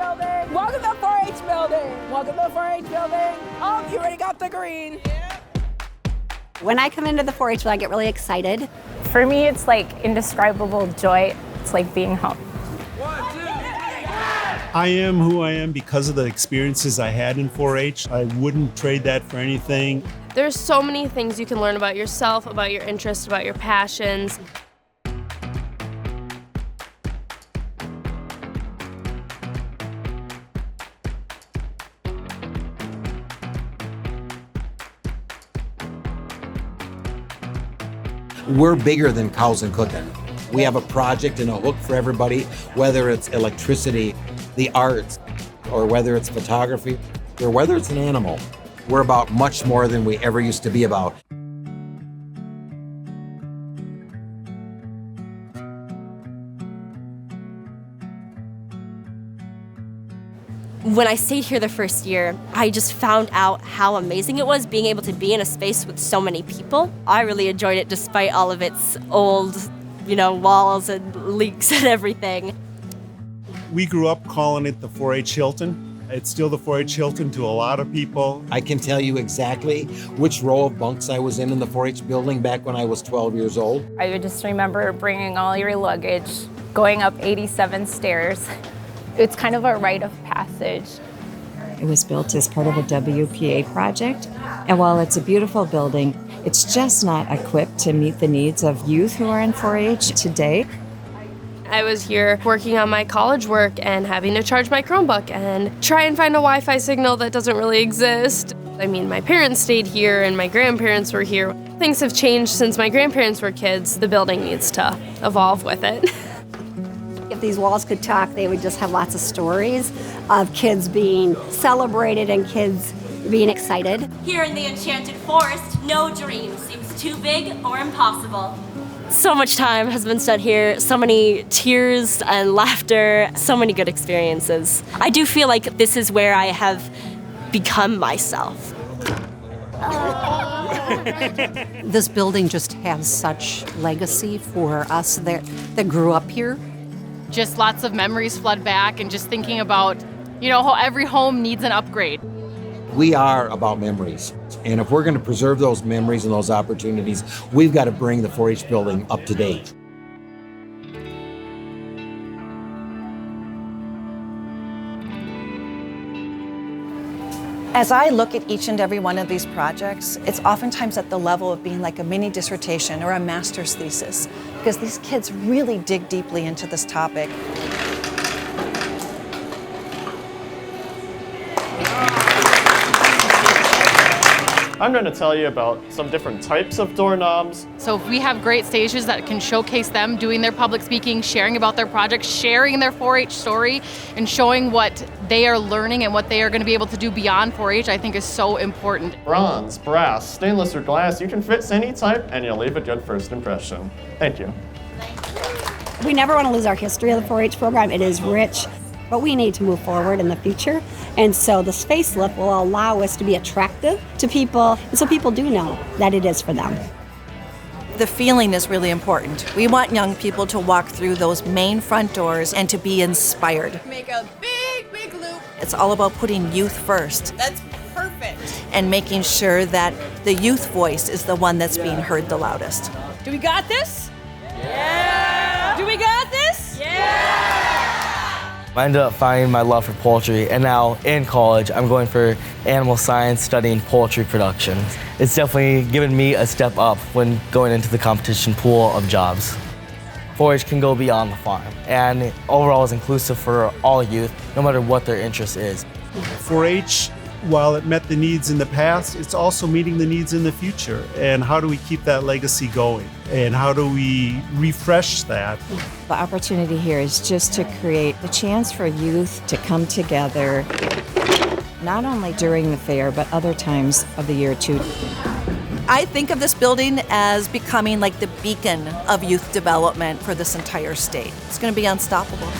building. Welcome to the 4-H building. Welcome to the 4-H building. Oh, you already got the green. When I come into the 4-H, I get really excited. For me, it's like indescribable joy. It's like being home. I am who I am because of the experiences I had in 4-H. I wouldn't trade that for anything. There's so many things you can learn about yourself, about your interests, about your passions. We're bigger than cows and cooking. We have a project and a hook for everybody, whether it's electricity, the arts, or whether it's photography, or whether it's an animal. We're about much more than we ever used to be about. When I stayed here the first year, I just found out how amazing it was being able to be in a space with so many people. I really enjoyed it despite all of its old, walls and leaks and everything. We grew up calling it the 4-H Hilton. It's still the 4-H Hilton to a lot of people. I can tell you exactly which row of bunks I was in the 4-H building back when I was 12 years old. I would just remember bringing all your luggage, going up 87 stairs. It's kind of a rite of passage. It was built as part of a WPA project, and while it's a beautiful building, it's just not equipped to meet the needs of youth who are in 4-H today. I was here working on my college work and having to charge my Chromebook and try and find a Wi-Fi signal that doesn't really exist. I mean, my parents stayed here and my grandparents were here. Things have changed since my grandparents were kids. The building needs to evolve with it. If these walls could talk, they would just have lots of stories of kids being celebrated and kids being excited. Here in the Enchanted Forest, no dream seems too big or impossible. So much time has been spent here, so many tears and laughter, so many good experiences. I do feel like this is where I have become myself. This building just has such legacy for us that grew up here. Just lots of memories flood back and just thinking about, how every home needs an upgrade. We are about memories. And if we're going to preserve those memories and those opportunities, we've got to bring the 4-H building up to date. As I look at each and every one of these projects, it's oftentimes at the level of being like a mini dissertation or a master's thesis, because these kids really dig deeply into this topic. I'm going to tell you about some different types of doorknobs. So if we have great stages that can showcase them doing their public speaking, sharing about their projects, sharing their 4-H story, and showing what they are learning and what they are going to be able to do beyond 4-H, I think is so important. Bronze, brass, stainless, or glass, you can fit any type and you'll leave a good first impression. Thank you. We never want to lose our history of the 4-H program. It is rich, but we need to move forward in the future. And so this facelift will allow us to be attractive to people, and so people do know that it is for them. The feeling is really important. We want young people to walk through those main front doors and to be inspired. Make a big, big loop. It's all about putting youth first. That's perfect. And making sure that the youth voice is the one that's being heard the loudest. Do we got this? Yeah! Do we got this? Yeah! I ended up finding my love for poultry, and now in college, I'm going for animal science, studying poultry production. It's definitely given me a step up when going into the competition pool of jobs. 4-H can go beyond the farm, and overall is inclusive for all youth, no matter what their interest is. 4-H, while it met the needs in the past, it's also meeting the needs in the future. And how do we keep that legacy going? And how do we refresh that? The opportunity here is just to create the chance for youth to come together, not only during the fair, but other times of the year too. I think of this building as becoming like the beacon of youth development for this entire state. It's going to be unstoppable.